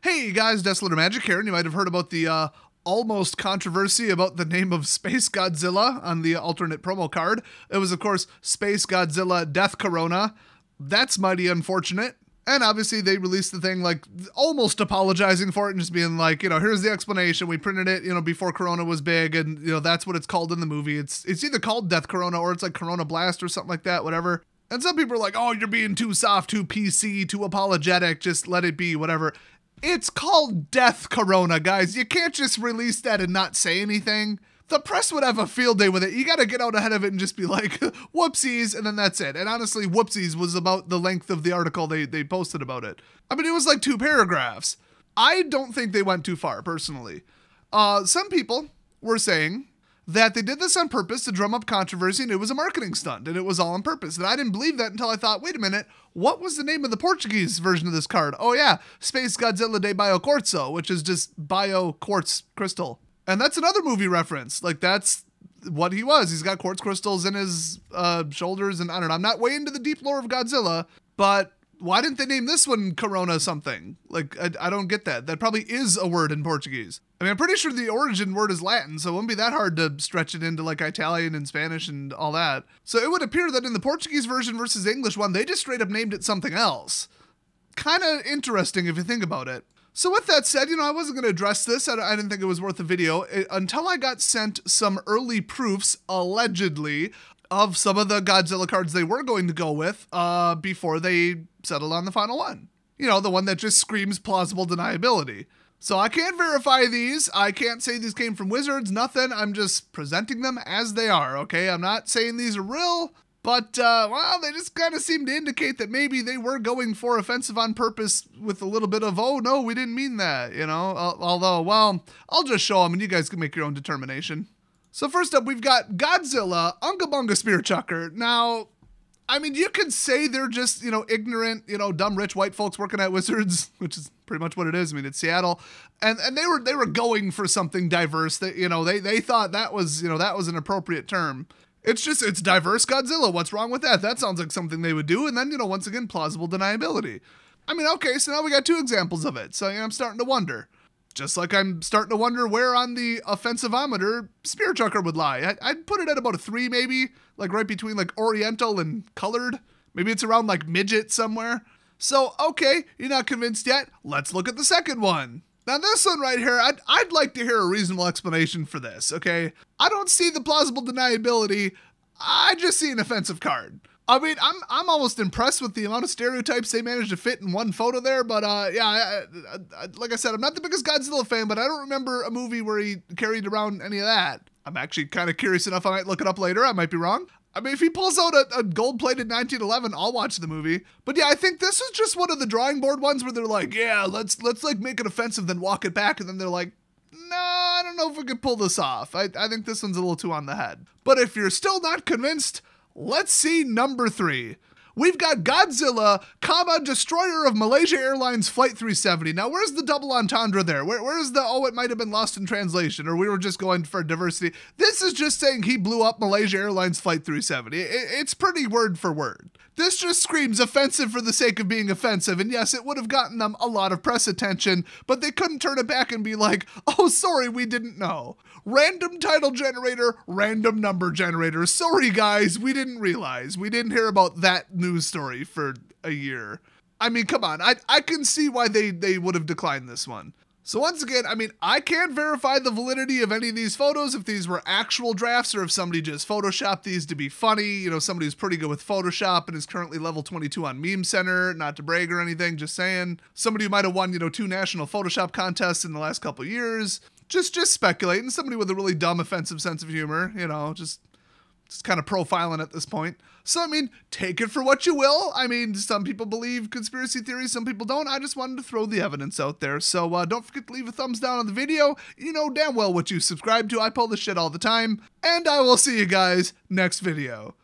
Hey guys, Desolator Magic here, and you might have heard about the almost controversy about the name of Space Godzilla on the alternate promo card. It was, of course, Space Godzilla Death Corona. That's mighty unfortunate. And obviously they released the thing like almost apologizing for it and just being like, here's the explanation. We printed it, before Corona was big, and that's what it's called in the movie. It's either called Death Corona or it's like Corona Blast or something like that, whatever. And some people are like, oh, you're being too soft, too PC, too apologetic, just let it be, whatever. It's called Death Corona, guys. You can't just release that and not say anything. The press would have a field day with it. You got to get out ahead of it and just be like, whoopsies, and then that's it. And honestly, whoopsies was about the length of the article they posted about it. I mean, it was like 2 paragraphs. I don't think they went too far, personally. Some people were saying that they did this on purpose to drum up controversy, and it was a marketing stunt, and it was all on purpose. And I didn't believe that until I thought, wait a minute, what was the name of the Portuguese version of this card? Oh yeah, Space Godzilla de Bio Quartzo, which is just Bio Quartz Crystal. And that's another movie reference. Like, that's what he was. He's got quartz crystals in his shoulders, and I don't know. I'm not way into the deep lore of Godzilla, but why didn't they name this one Corona something? Like, I don't get that. That probably is a word in Portuguese. I mean, I'm pretty sure the origin word is Latin, so it wouldn't be that hard to stretch it into like Italian and Spanish and all that. So it would appear that in the Portuguese version versus the English one, they just straight up named it something else. Kind of interesting if you think about it. So with that said, I wasn't going to address this. I didn't think it was worth a video until I got sent some early proofs, allegedly, of some of the Godzilla cards they were going to go with before they settled on the final one. The one that just screams plausible deniability. So I can't verify these. I can't say these came from Wizards, nothing. I'm just presenting them as they are, okay? I'm not saying these are real, but, they just kind of seem to indicate that maybe they were going for offensive on purpose with a little bit of, oh, no, we didn't mean that, Although, I'll just show them and you guys can make your own determination. So first up, we've got Godzilla Unga Bunga Spear Chucker. Now, I mean, you could say they're just, ignorant, dumb rich white folks working at Wizards, which is pretty much what it is. I mean, it's Seattle, and they were going for something diverse that, they thought that was an appropriate term. It's diverse Godzilla. What's wrong with that? That sounds like something they would do. And then, once again, plausible deniability. I mean, okay, so now we got 2 examples of it. So I'm starting to wonder. Just like I'm starting to wonder where on the offensive-ometer Spear Chucker would lie. I'd put it at about a 3 maybe, like right between like Oriental and Colored. Maybe it's around like Midget somewhere. So, okay, you're not convinced yet? Let's look at the second one. Now this one right here, I'd like to hear a reasonable explanation for this, okay? I don't see the plausible deniability. I just see an offensive card. I mean, I'm almost impressed with the amount of stereotypes they managed to fit in one photo there, but like I said, I'm not the biggest Godzilla fan, but I don't remember a movie where he carried around any of that. I'm actually kind of curious enough, I might look it up later, I might be wrong. I mean, if he pulls out a gold-plated 1911, I'll watch the movie. But yeah, I think this is just one of the drawing board ones where they're like, yeah, let's like make it offensive, then walk it back, and then they're like, no, I don't know if we could pull this off. I think this one's a little too on the head. But if you're still not convinced, let's see number 3. We've got Godzilla, Destroyer of Malaysia Airlines Flight 370. Now, where's the double entendre there? Where's the, it might have been lost in translation, or we were just going for diversity? This is just saying he blew up Malaysia Airlines Flight 370. It's pretty word for word. This just screams offensive for the sake of being offensive, and yes, it would have gotten them a lot of press attention, but they couldn't turn it back and be like, oh, sorry, we didn't know. Random title generator, random number generator. Sorry, guys, we didn't realize. We didn't hear about that news story for a year. I mean, come on. I can see why they would have declined this one. So once again, I mean, I can't verify the validity of any of these photos, if these were actual drafts or if somebody just photoshopped these to be funny. Somebody who's pretty good with Photoshop and is currently level 22 on Meme Center, not to brag or anything, just saying. Somebody who might have won, 2 national Photoshop contests in the last couple of years. Just speculating. Somebody with a really dumb, offensive sense of humor, just kind of profiling at this point. So, I mean, take it for what you will. I mean, some people believe conspiracy theories, some people don't. I just wanted to throw the evidence out there. So, don't forget to leave a thumbs down on the video. You know damn well what you subscribe to. I pull this shit all the time. And I will see you guys next video.